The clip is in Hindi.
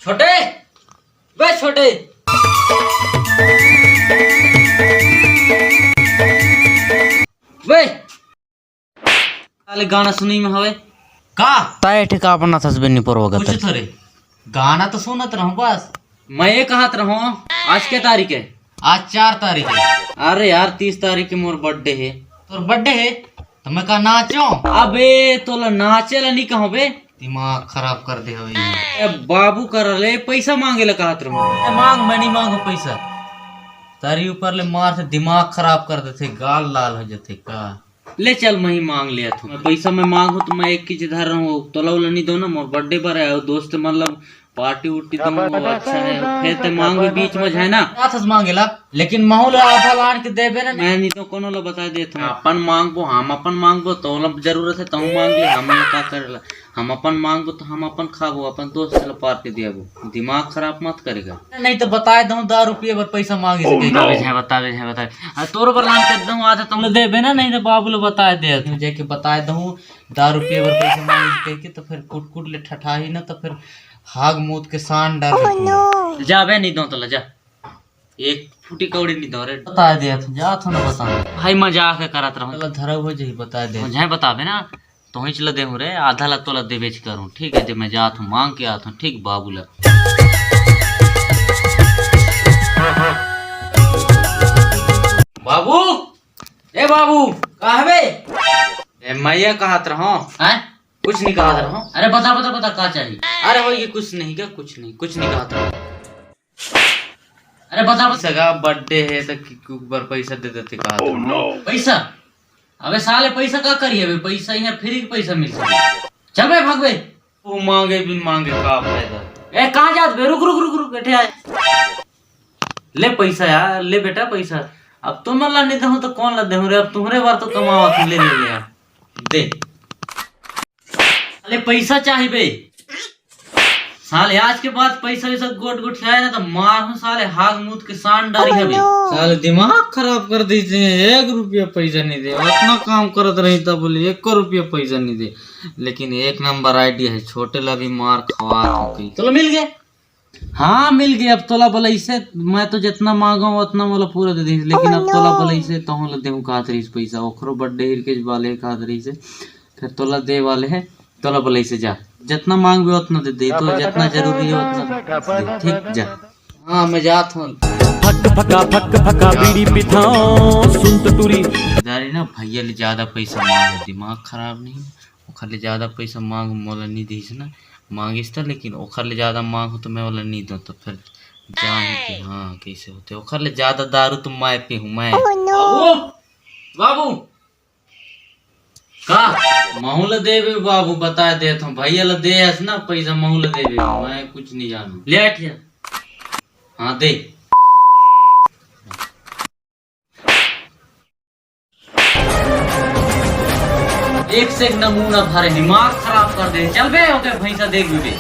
छोटे बे छोटे बे साले गाना सुनी में हवे का ताय ठेका अपना थसबेनी परवगत कुछ थोड़े गाना तो सुनत रहूं बस। मैं ये कहत रहूं आज के तारीख है? आज 4 तारीख है। अरे यार 30 तारीख के मोर बर्थडे है। तोर बर्थडे है तो मैं का नाचो? अबे तोला नाचेला नहीं कहो बे, दिमाग खराब कर दे हवे। बाबू कर ले पैसा मांगे ला कहत रहूं। मांग मैं नहीं मांगू पैसा, तारी ऊपर ले मार से दिमाग खराब कर देते, गाल लाल हो जाते का। ले चल मैं ही मांग लिया था पैसा। मैं मांगू तो मैं एक की जिधर रहूं तोला उला नहीं दो ना, मोर बर्थडे पर है दोस्त मतलब पार्टी उर्टी तो अच्छा है। फिर ते मांग भी बीच में है ना आथस मांगेला, लेकिन माहौल आधा लान के देबे ना। मैं नहीं तो कोनो ला बता देत हूं अपन मांगबो, हम अपन मांगबो तो ला जरूरत है तो मांग ले। हम का करेला, हम अपन मांगबो तो हम अपन खाबो, अपन दोस्त ला पार्टी देबो। दिमाग खराब मत करेगा। नहीं तो बताए दऊं 10 रुपये पर पैसा मांगे से बतावे तोर पर लान कर दऊं आधा तुम देबे ना। नहीं तो बाबू ला बताए दे जे के बताए दऊं 10 रुपये पर पैसा मांगे के तो फिर कुट कुट ले ठठाही ना, तो फिर हाग मूत के सान डर जाबे नहीं दो तो जा एक फूटी कौड़ी नहीं दो रे। बता दे जा था ना बता भाई मजाक करत रहूं। चल धरा हो जही बता दे मुझे बताबे ना तो ही चला देहूं रे, आधा ला तोला दे बेच करूं। ठीक है जब मैं जात हूं मांग के आता हूं। ठीक बाबू ला बाबू ए बाबू कहबे ए मैया कहत रहूं हैं कुछ नहीं कहा था। अरे बता बता बता क्या चाहिए? अरे हो ये कुछ नहीं क्या, कुछ नहीं कहा था। अरे बता बता सगा बर्थडे है तो ऊपर पैसा दे देते कहा था। पैसा अबे साले पैसा क्या करिए बे, पैसा यहाँ फ्री के पैसा मिल सकता। चल बे भाग बे, तू मांगे बिन मांगे का फायदा। ए कहाँ जात बे, रुक रुक रुक रुक बैठे आए ले पैसा यार, ले बेटा पैसा। अब तुम ला नहीं दे तो कौन ला दे रे, अब तुम्हारे बार तो कमावा तू ले ले यार दे। अरे पैसा चाहिए बे साले, आज के बाद पैसा वैसा गोट गोट खाए ना तो मार साले हाथ मुंह के सान डारी है बे। साले दिमाग खराब कर दीजिए, 1 रुपया पैसा नहीं दे। उतना काम करत रही था बोले 1 रुपया पैसा नहीं दे, लेकिन 1 नंबर आइडिया है। छोटे ला भी मार खवा तो मिल गए। हाँ मिल गए। अब तोला बोला इसे मैं तो जितना मांगा उतना मोला पूरा दे दी, लेकिन अब तोला बोला इसे तो ला देहूं कहत रही पैसा। ओकरो बर्थडे हिरकेज वाले कहत रही से फिर तोला दे वाले है। तोला बोला इसे जा जितना मांगबे उतना दे दे, तो जितना जरूरी है उतना ठीक जा। हाँ मैं जात हूँ फक फका बीड़ी पिथाओ सुन तो टूरी दारी ना भैया ले ज्यादा पैसा मांग, दिमाग खराब नहीं ओखर ले ज्यादा पैसा मांग मोला नहीं दीस ना मांगिस था, लेकिन ओखर ले ज्यादा मांग हो तो मैं वाला नहीं दूं तो फिर जान कि हाँ कैसे होते। ओखर ले ज्यादा दारू तो मैं पी हूँ मैं। बाबू का महूल देवे बाबू बता देता हूँ भैया ला दे ना पैसा महूल देवे, मैं कुछ नहीं जानू। ले आठिया हाँ दे। एक से एक नमूना थारे दिमाग खराब कर दे। चल बे ओके भैंसा देख भी